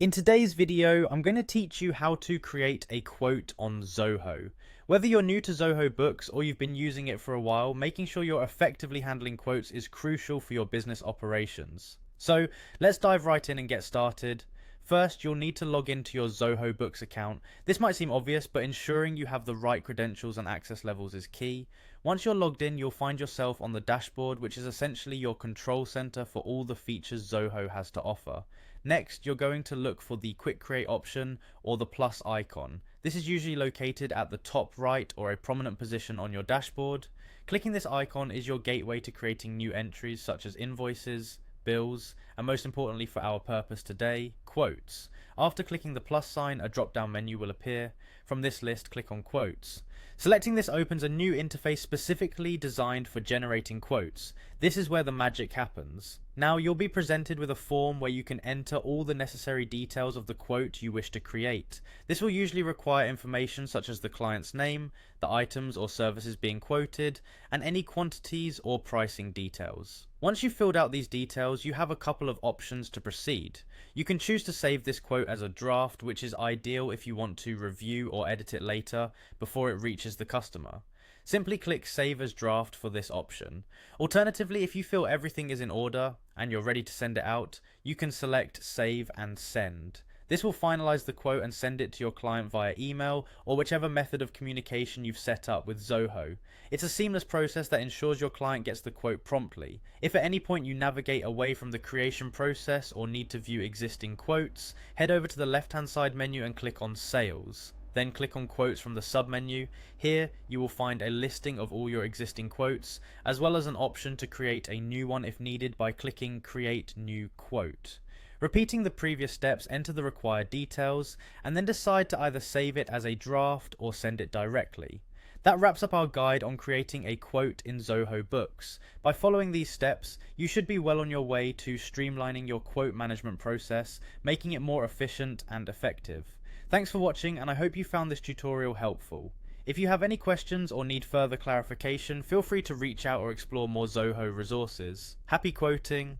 In today's video, I'm going to teach you how to create a quote on Zoho. Whether you're new to Zoho Books or you've been using it for a while, making sure you're effectively handling quotes is crucial for your business operations. So let's dive right in and get started. First, you'll need to log into your Zoho Books account. This might seem obvious, but ensuring you have the right credentials and access levels is key. Once you're logged in, you'll find yourself on the dashboard, which is essentially your control center for all the features Zoho has to offer. Next, you're going to look for the Quick Create option or the plus icon. This is usually located at the top right or a prominent position on your dashboard. Clicking this icon is your gateway to creating new entries such as invoices, bills, and most importantly for our purpose today, quotes. After clicking the plus sign, a drop-down menu will appear. From this list, click on Quotes. Selecting this opens a new interface specifically designed for generating quotes. This is where the magic happens. Now you'll be presented with a form where you can enter all the necessary details of the quote you wish to create. This will usually require information such as the client's name, the items or services being quoted, and any quantities or pricing details. Once you've filled out these details, you have a couple of options to proceed. You can choose to save this quote as a draft, which is ideal if you want to review or edit it later before it reaches the customer. Simply click Save as Draft for this option. Alternatively, if you feel everything is in order and you're ready to send it out, you can select Save and Send. This will finalize the quote and send it to your client via email or whichever method of communication you've set up with Zoho. It's a seamless process that ensures your client gets the quote promptly. If at any point you navigate away from the creation process or need to view existing quotes, head over to the left-hand side menu and click on Sales. Then click on Quotes from the sub-menu. Here you will find a listing of all your existing quotes, as well as an option to create a new one if needed by clicking Create New Quote. Repeating the previous steps, enter the required details, and then decide to either save it as a draft or send it directly. That wraps up our guide on creating a quote in Zoho Books. By following these steps, you should be well on your way to streamlining your quote management process, making it more efficient and effective. Thanks for watching, and I hope you found this tutorial helpful. If you have any questions or need further clarification, feel free to reach out or explore more Zoho resources. Happy quoting!